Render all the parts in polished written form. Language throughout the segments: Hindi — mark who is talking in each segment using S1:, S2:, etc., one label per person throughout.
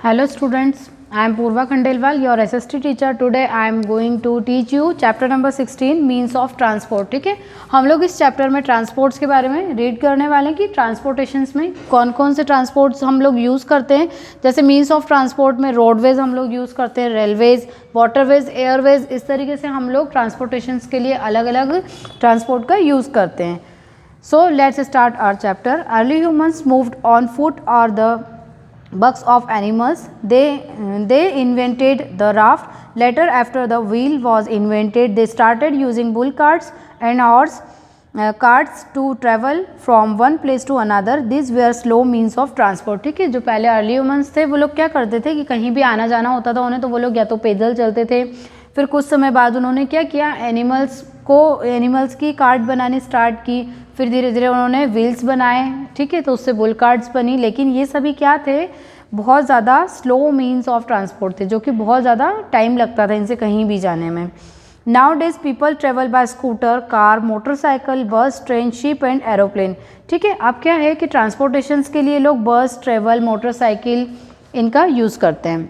S1: Hello students, I am Purva Khandelwal, your SST teacher. Today I am going to teach you chapter number 16 means of transport. ठीक है, हम लोग इस चैप्टर में ट्रांसपोर्ट्स के बारे में रीड करने वाले हैं कि ट्रांसपोर्टेशंस में कौन कौन से ट्रांसपोर्ट्स हम लोग यूज़ करते हैं। जैसे मीन्स ऑफ ट्रांसपोर्ट में रोडवेज हम लोग यूज़ करते हैं, रेलवेज, वाटरवेज, एयरवेज, इस तरीके से हम लोग ट्रांसपोर्टेशंस के लिए अलग अलग ट्रांसपोर्ट का यूज़ करते हैं। So let's start our chapter. Early humans moved on foot or the backs of animals. They invented the raft. Later, after the wheel was invented, they started using bull carts and horse carts to travel from one place to another. These were slow means of transport. ठीक है, जो पहले अर्ली ह्यूमन्स थे वो लोग क्या करते थे कि कहीं भी आना जाना होता था उन्हें, तो वो लोग या तो पैदल चलते थे, फिर कुछ समय बाद उन्होंने क्या किया, एनिमल्स की कार्ट बनानी स्टार्ट की, फिर धीरे धीरे उन्होंने व्हील्स बनाए। ठीक है, तो उससे बुल कार्ट्स बनी। लेकिन ये सभी क्या थे, बहुत ज़्यादा स्लो मीन्स ऑफ ट्रांसपोर्ट थे, जो कि बहुत ज़्यादा टाइम लगता था इनसे कहीं भी जाने में। Now days people travel by scooter, car, motorcycle, बस, ट्रेन, शिप एंड एरोप्लेन। ठीक है, अब क्या है कि ट्रांसपोर्टेशंस के लिए लोग बस, ट्रेवल, मोटरसाइकिल इनका यूज़ करते हैं,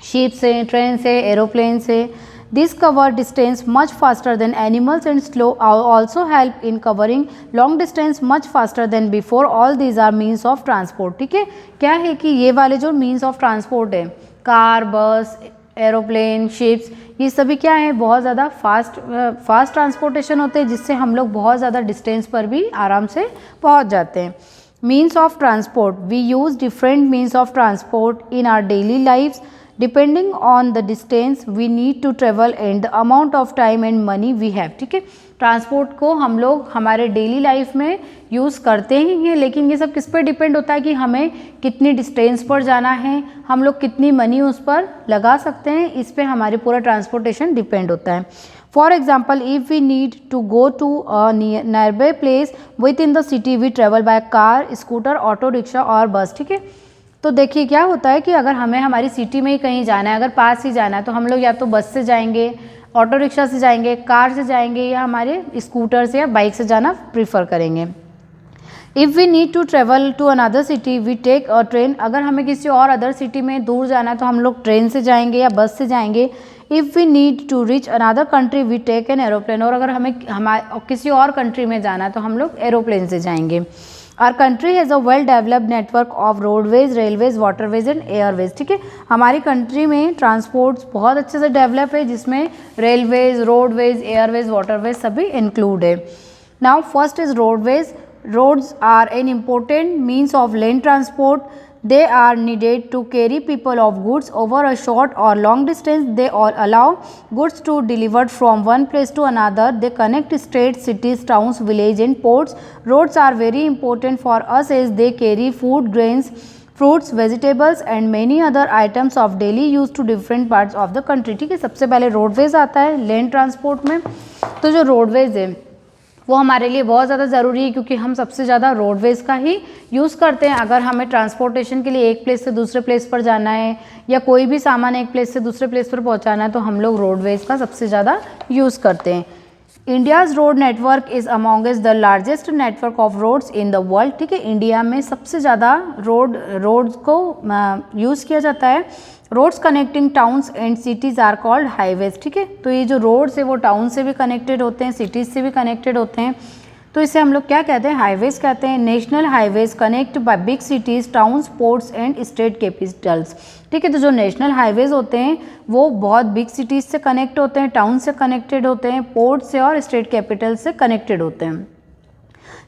S1: शिप से, ट्रेन से, एरोप्लेन से। These cover distance much faster than animals and slow also help in covering long distance much faster than before. All these are means of transport. ठीक है, क्या है कि ये वाले जो means of transport है, कार, बस, एरोप्लेन, शिप्स, ये सभी क्या है, बहुत ज़्यादा फास्ट ट्रांसपोर्टेशन होते हैं, जिससे हम लोग बहुत ज़्यादा डिस्टेंस पर भी आराम से पहुँच जाते हैं। Means of transport, we use different means of transport in our daily lives depending on the distance we need to travel and the amount of time and money we have. ठीक है, ट्रांसपोर्ट को हम लोग हमारे डेली लाइफ में यूज़ करते ही हैं, लेकिन ये सब किस पर डिपेंड होता है कि हमें कितनी डिस्टेंस पर जाना है, हम लोग कितनी मनी उस पर लगा सकते हैं, इस पर हमारे पूरा ट्रांसपोर्टेशन डिपेंड होता है। For example, if we need to go to a nearby place within the city, we travel by car, scooter, auto rickshaw और बस। ठीक है, तो देखिए क्या होता है कि अगर हमें हमारी सिटी में ही कहीं जाना है, अगर पास ही जाना है, तो हम लोग या तो बस से जाएंगे, ऑटो रिक्शा से जाएंगे, कार से जाएंगे, या हमारे स्कूटर से या बाइक से जाना प्रीफर करेंगे। If we need to travel to another city, we take a train. अगर हमें किसी और अदर सिटी में दूर जाना है तो हम लोग ट्रेन से जाएंगे या बस से जाएंगे। If we need to reach another country, we take an aeroplane. और अगर हमें किसी और कंट्री में जाना है तो हम लोग एरोप्लेन से जाएंगे। Our country has a well-developed network of roadways, railways, waterways and airways. ठीक है, हमारी कंट्री में ट्रांसपोर्ट्स बहुत अच्छे से डेवलप है, जिसमें रेलवेज, रोडवेज, एयरवेज, वाटरवेज सभी इंक्लूड है। Now first is roadways. Roads are an important means of land transport. They are needed to carry people of goods over a short or long distance. They all allow goods to delivered from one place to another. They connect states, cities, towns, villages and ports. Roads are very important for us as they carry food, grains, fruits, vegetables and many other items of daily use to different parts of the country. ठीक है, सबसे पहले रोडवेज आता है लैंड ट्रांसपोर्ट में। तो जो रोडवेज है वो हमारे लिए बहुत ज़्यादा ज़रूरी है, क्योंकि हम सबसे ज़्यादा रोडवेज़ का ही यूज़ करते हैं। अगर हमें ट्रांसपोर्टेशन के लिए एक प्लेस से दूसरे प्लेस पर जाना है या कोई भी सामान एक प्लेस से दूसरे प्लेस पर पहुंचाना है, तो हम लोग रोडवेज़ का सबसे ज़्यादा यूज़ करते हैं। India's road network is amongst the largest network of roads in the world. ठीक है, इंडिया में सबसे ज़्यादा रोड्स को यूज़ किया जाता है। Roads connecting towns and cities are called highways. ठीक है, तो ये जो रोड्स है वो टाउन से भी कनेक्टेड होते हैं, सिटीज़ से भी कनेक्टेड होते हैं, तो इसे हम लोग क्या कहते हैं, हाईवेज कहते हैं। National highways connect by big cities, towns, ports and state capitals. ठीक है, तो जो नेशनल हाईवेज होते हैं वो बहुत बिग सिटीज़ से कनेक्ट होते हैं, टाउन से कनेक्टेड होते हैं, पोर्ट से और स्टेट कैपिटल से कनेक्टेड होते हैं।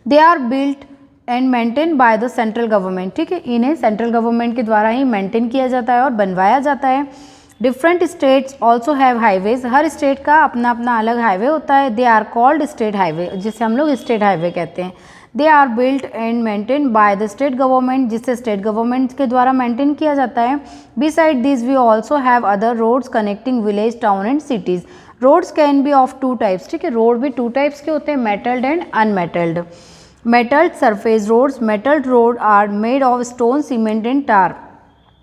S1: They are built and maintain by the central government. ठीक है, इन्हें सेंट्रल गवर्नमेंट के द्वारा ही मेंटेन किया जाता है और बनवाया जाता है। Different states also have highways. हर स्टेट का अपना अपना अलग हाईवे होता है। They are called state highway, जिसे हम लोग स्टेट हाईवे कहते हैं। They are built and maintain by the state government, जिससे स्टेट गवर्नमेंट के द्वारा मेंटेन किया जाता है। Beside this we also have other roads connecting village, town and cities. Roads can be of two types. ठीक है, रोड भी टू टाइप्स के होते हैं, metalled and unmetalled. Metalled surface roads. Metalled road are made of stone, cement and tar.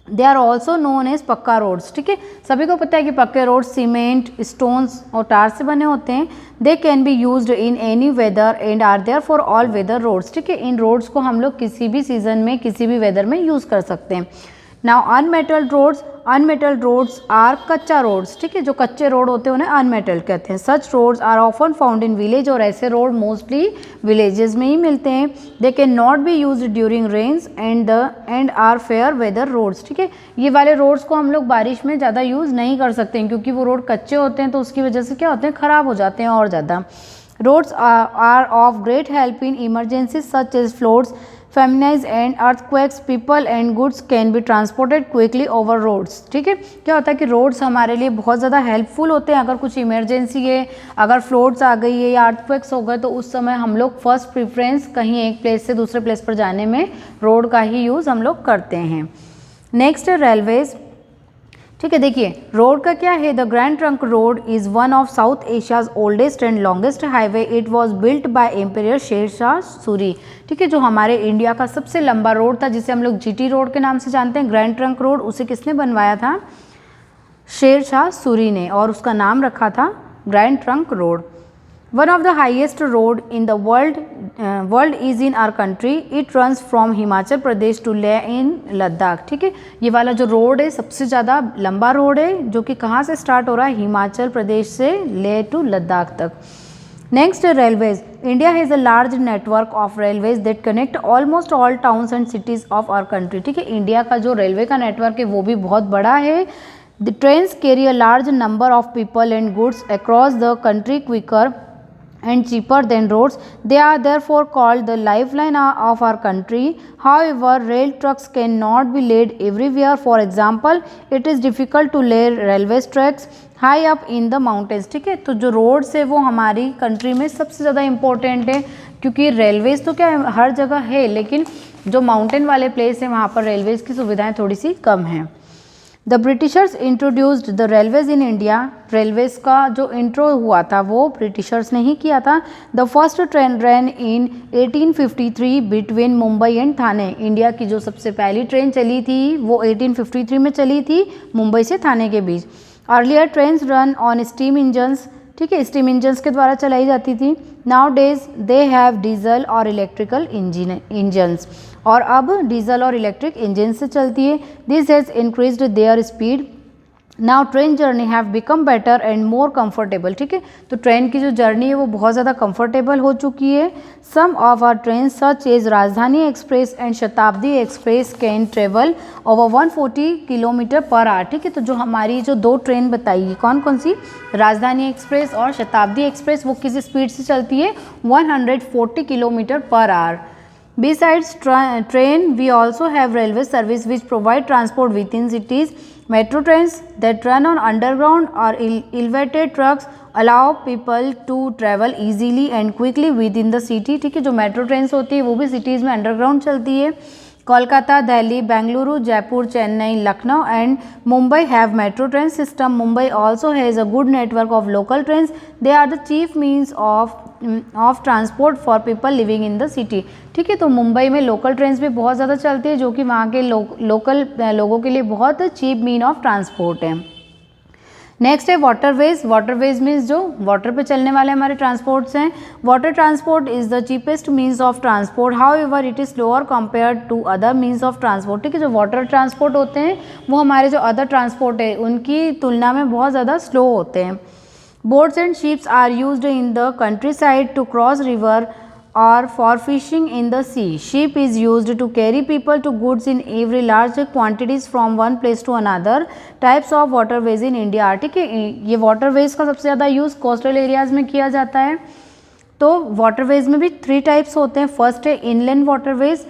S1: They are also known as पक्का रोड्स। ठीक है, सभी को पता है कि पक्के रोड सीमेंट, स्टोन्स और टार से बने होते हैं। They can be used in any weather and are there for all weather roads. ठीक है, इन रोड्स को हम लोग किसी भी सीजन में किसी भी वेदर में यूज़ कर सकते हैं। नाउ अनमेटल्ड रोड्स आर कच्चा रोड्स, ठीक है, जो कच्चे रोड होते हैं उन्हें अनमेटल्ड कहते हैं। Such roads are often found in village, और ऐसे रोड मोस्टली विलेजेस में ही मिलते हैं। They can not be use during rains and are fair weather roads, ठीक है, ये वाले रोड्स को हम लोग बारिश में ज़्यादा यूज़ नहीं कर सकते हैं क्योंकि वो रोड कच्चे होते हैं, तो उसकी वजह से क्या होते हैं, ख़राब हो जाते हैं और ज़्यादा। Roads are of great help in emergency such as floods, famines and earthquakes, people and goods can be transported quickly over roads, ठीक है। क्या होता है कि रोड्स हमारे लिए बहुत ज़्यादा हेल्पफुल होते हैं। अगर कुछ इमरजेंसी है, अगर फ्लड्स आ गई है या अर्थक्वेक्स हो गए, तो उस समय हम लोग फर्स्ट प्रेफरेंस कहीं एक प्लेस से दूसरे प्लेस पर जाने में रोड का ही यूज़ हम लोग करते हैं। नेक्स्ट है रेलवेज, ठीक है। देखिए रोड का क्या है, the grand trunk road is one of south Asia's oldest and longest highway. It was built by emperor Sher Shah Suri, ठीक है, जो हमारे इंडिया का सबसे लंबा रोड था जिसे हम लोग जीटी रोड के नाम से जानते हैं, ग्रैंड ट्रंक रोड, उसे किसने बनवाया था, शेर शाह सूरी ने, और उसका नाम रखा था grand trunk road. One of the highest road in the world is in our country, it runs from Himachal Pradesh to Leh in Ladakh, ठीक है, ये वाला जो रोड है सबसे ज़्यादा लंबा रोड है जो कि कहाँ से स्टार्ट हो रहा है, हिमाचल प्रदेश से लेह टू लद्दाख तक। Next railways, India has a large network of railways that connect almost all towns and cities of our country, ठीक है, इंडिया का जो रेलवे का नेटवर्क है वो भी बहुत बड़ा है। The trains carry a large number of people and goods across the country quicker and cheaper than roads. They are therefore called the lifeline of our country. However, rail trucks cannot be laid everywhere. For example, it is difficult to lay railway tracks high up in the mountains, ठीक है। तो जो रोड्स है वो हमारी कंट्री में सबसे ज़्यादा इम्पोर्टेंट है क्योंकि रेलवेज़ तो क्या है हर जगह है, लेकिन जो माउंटेन वाले प्लेस है वहाँ पर रेलवेज़ की सुविधाएँ थोड़ी सी कम हैं। The Britishers introduced the railways in India, railways का जो इंट्रो हुआ था वो ब्रिटिशर्स ने ही किया था। The first train run in 1853 between Mumbai and Thane, India की जो सबसे पहली ट्रेन चली थी वो 1853 में चली थी मुंबई से थाने के बीच। Earlier trains run on steam engines, ठीक है, स्टीम इंजन्स के द्वारा चलाई जाती थी। Nowadays they have diesel और इलेक्ट्रिकल इंजन्स, और अब डीजल और इलेक्ट्रिक इंजन से चलती है। This has increased their speed. Now train journey have become better and more comfortable, ठीक है, तो ट्रेन की जो जर्नी है वो बहुत ज़्यादा कंफर्टेबल हो चुकी है। Some of our train such as Rajdhani express and Shatabdi express can travel over 140 kilometre per hour, ठीक है, तो जो हमारी जो दो ट्रेन बताइए कौन कौन सी, राजधानी एक्सप्रेस और शताब्दी एक्सप्रेस, वो किस स्पीड से चलती है, 140 kilometre per our. Besides train, we also have railway service which provide transport within cities. Metro trains that run on underground or elevated trucks allow people to travel easily and quickly within the city, ठीक है, जो मेट्रो ट्रेन्स होती है वो भी सिटीज़ में अंडरग्राउंड चलती है। Kolkata, Delhi, Bengaluru, Jaipur, Chennai, Lucknow and Mumbai have metro train system. Mumbai also has a good network of local trains. They are the chief means of transport for people living in the city. ठीक है, तो मुंबई में लोकल ट्रेन्स भी बहुत ज़्यादा चलती है जो कि वहाँ के लोकल लोगों के लिए बहुत चीप मीन ऑफ ट्रांसपोर्ट है. नेक्स्ट है वाटरवेज. वाटरवेज मीन्स जो वाटर पे चलने वाले हमारे ट्रांसपोर्ट्स हैं. Water transport is the cheapest means of transport, however it is slower compare to other means of transport. ठीक है, जो वाटर ट्रांसपोर्ट होते हैं वो हमारे जो अदर ट्रांसपोर्ट है उनकी तुलना में बहुत ज़्यादा स्लो होते हैं. Boats and ships are used in the countryside to cross river or for fishing in the sea. Ship is used to carry people to goods in every large quantities from one place to another. Types of waterways in India. ठीक है, ये waterways का सबसे ज़्यादा यूज़ कोस्टल एरियाज़ में किया जाता है. तो waterways में भी 3 टाइप्स होते हैं. फर्स्ट है inland waterways.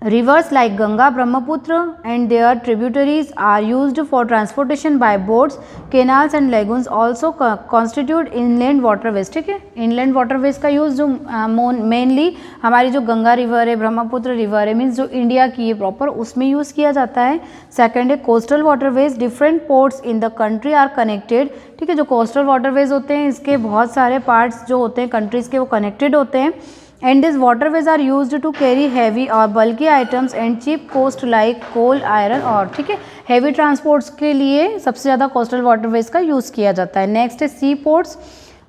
S1: Rivers like Ganga, Brahmaputra and their tributaries are used for transportation by boats. Canals and lagoons also constitute inland waterways. ठीक है, inland waterways का यूज़ जो मेनली हमारी जो गंगा रिवर है, ब्रह्मपुत्र रिवर है, मीन्स जो इंडिया की है प्रॉपर, उसमें यूज़ किया जाता है. सेकेंड है coastal waterways. Different ports in the country are connected. ठीक है, जो कोस्टल वाटरवेज होते हैं इसके बहुत सारे पार्ट्स जो होते हैं कंट्रीज़ के वो कनेक्टेड होते हैं. And these waterways are used to carry heavy or bulky items and cheap coast like coal, iron ore. ठीक है, heavy transports के लिए सबसे ज़्यादा coastal waterways का यूज़ किया जाता है. नेक्स्ट है सी ports.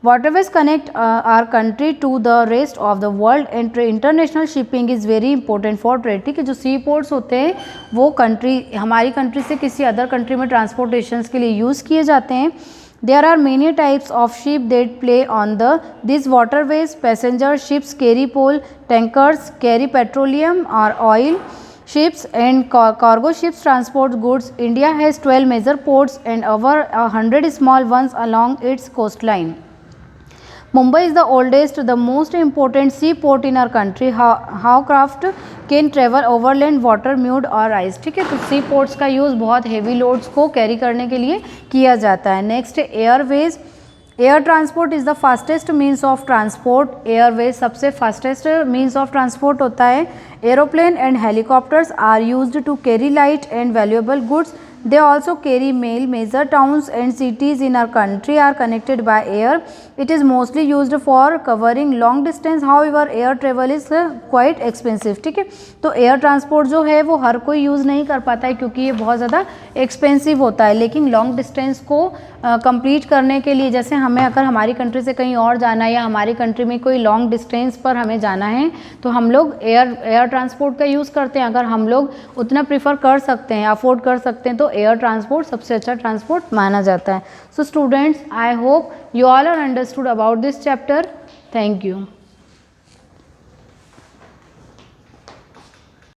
S1: Waterways connect our country to the rest of the world and international shipping is very important for trade. ठीक है, जो सी पोर्ट्स होते हैं वो हमारी कंट्री से किसी अदर कंट्री में ट्रांसपोर्टेशन के लिए यूज़ किए जाते हैं. There are many types of ship that play on these waterways. Passenger ships carry coal, tankers carry petroleum or oil. Ships and cargo ships transport goods. India has 12 major ports and over 100 small ones along its coastline. Mumbai is the oldest, the most important seaport in our country. How craft can travel overland, water, mud और ice. ठीक है, तो सी पोर्ट्स का यूज़ बहुत हेवी लोड्स को कैरी करने के लिए किया जाता है. Next airways. Air transport is the fastest means of transport. Airways सबसे फास्टेस्ट मीन्स ऑफ ट्रांसपोर्ट होता है. Aeroplane and helicopters are used to carry light and valuable goods. They also carry mail. Major towns and cities in our country are connected by air. It is mostly used for covering long distance. However, air travel is quite expensive. ठीक है, तो एयर ट्रांसपोर्ट जो है वो हर कोई यूज़ नहीं कर पाता है क्योंकि ये बहुत ज़्यादा एक्सपेंसिव होता है. लेकिन लॉन्ग डिस्टेंस को कंप्लीट करने के लिए, जैसे हमें अगर हमारी कंट्री से कहीं और जाना है या हमारी कंट्री में कोई लॉन्ग डिस्टेंस पर हमें जाना है तो हम लोग एयर ट्रांसपोर्ट का यूज़ करते हैं. अगर हम लोग उतना प्रीफर कर सकते हैं, अफोर्ड कर सकते हैं, तो एयर ट्रांसपोर्ट सबसे अच्छा ट्रांसपोर्ट माना जाता है. So students, I hope you all are understood about this chapter. Thank you.